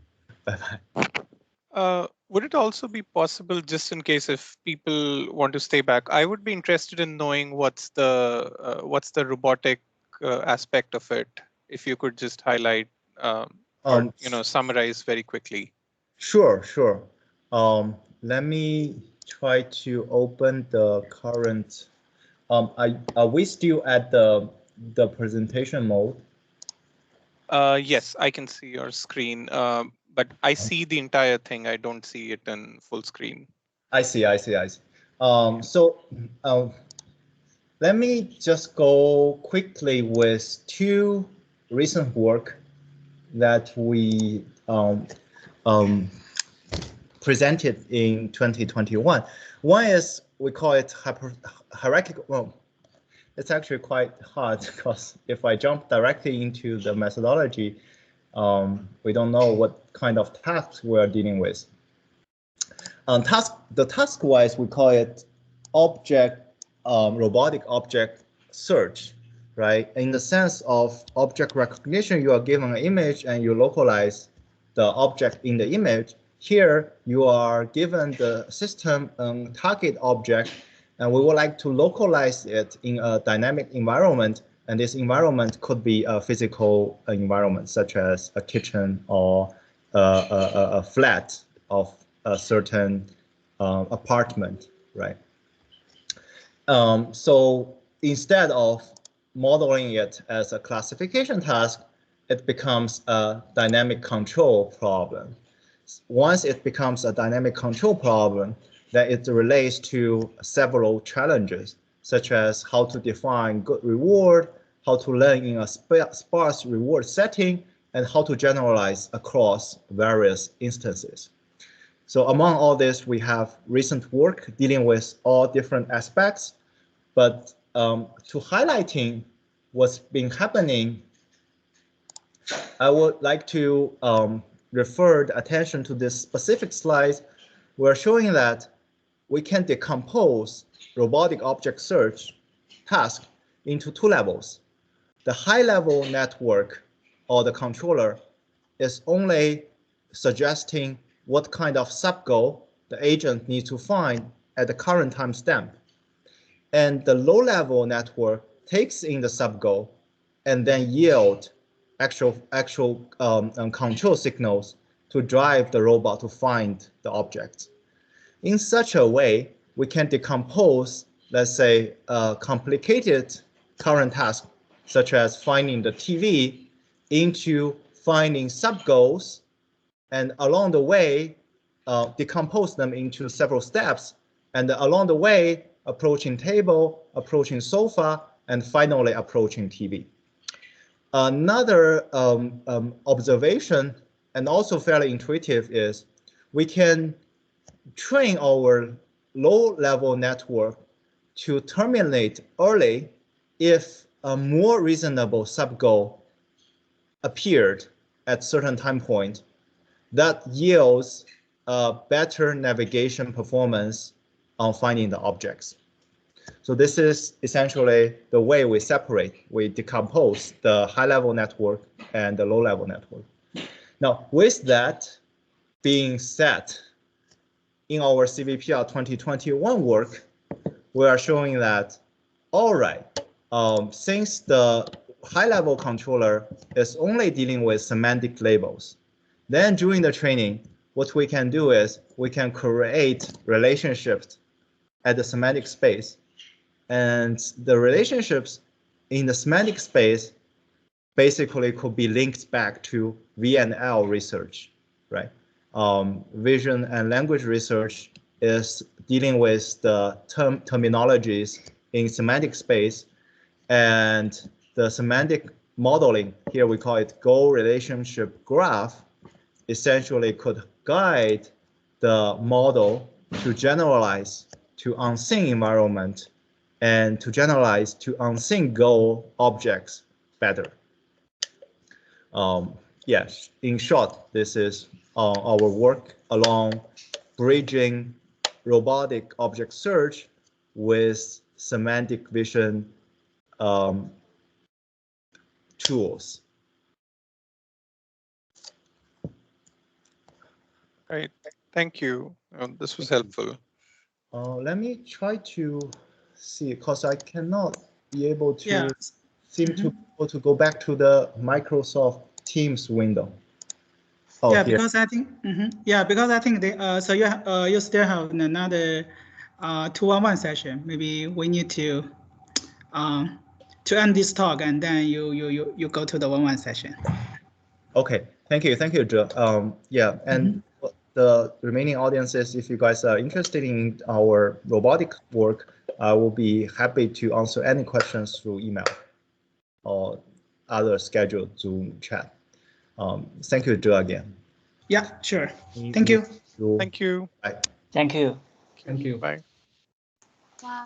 Bye-bye. Would it also be possible, just in case if people want to stay back, I would be interested in knowing what's the robotic aspect of it. if you could just highlight or summarize very quickly. Sure. Let me try to open the current. Are we still at the presentation mode? Yes, I can see your screen, but I see the entire thing. I don't see it in full screen. I see. Let me just go quickly with two recent work that we presented in 2021. One is, we call it hierarchical. Well, it's actually quite hard because if I jump directly into the methodology, we don't know what kind of tasks we're dealing with. The task-wise, we call it robotic object search, right? In the sense of object recognition, you are given an image and you localize the object in the image. Here, you are given the system target object, and we would like to localize it in a dynamic environment. And this environment could be a physical environment, such as a kitchen or a flat of a certain apartment, right? So instead of modeling it as a classification task, it becomes a dynamic control problem. Once it becomes a dynamic control problem, then it relates to several challenges, such as how to define good reward, how to learn in a sparse reward setting, and how to generalize across various instances. So among all this, we have recent work dealing with all different aspects, but to highlighting what's been happening, I would like to refer the attention to this specific slide. We're showing that we can decompose robotic object search task into two levels. The high-level network or the controller is only suggesting what kind of sub-goal the agent needs to find at the current timestamp. And the low-level network takes in the sub-goal and then yield actual control signals to drive the robot to find the object. In such a way, we can decompose, let's say, a complicated current task, such as finding the TV, into finding sub-goals, and along the way, decompose them into several steps, and along the way, approaching table, approaching sofa, and finally approaching TV. Another observation, and also fairly intuitive, is we can train our low-level network to terminate early if a more reasonable sub-goal appeared at certain time point that yields a better navigation performance on finding the objects. So this is essentially the way we decompose the high-level network and the low-level network. Now, with that being said, in our CVPR 2021 work, we are showing that, all right, since the high-level controller is only dealing with semantic labels, then during the training, what we can do is we can create relationships at the semantic space. And the relationships in the semantic space basically could be linked back to VNL research, right? Vision and language research is dealing with the terminologies in semantic space, and the semantic modeling, here we call it goal relationship graph, essentially could guide the model to generalize to unseen environment and to generalize to unseen goal objects better. Yes, in short, this is our work along bridging robotic object search with semantic vision tools. Right. Thank you. This was helpful. Let me try to see, because I cannot be able to seem to be able to go back to the Microsoft Teams window. Oh, yeah, here. because I think because I think they so you still have another 2-on-1 session. Maybe we need to end this talk and then you go to the 1-on-1 session. Okay, thank you, Zhe. Yeah, and the remaining audiences, if you guys are interested in our robotic work, I will be happy to answer any questions through email or other scheduled Zoom chat. Thank you, Zhe, again. Yeah, sure. Thank you. Thank you. Bye. Thank you. Thank you. Bye. Bye.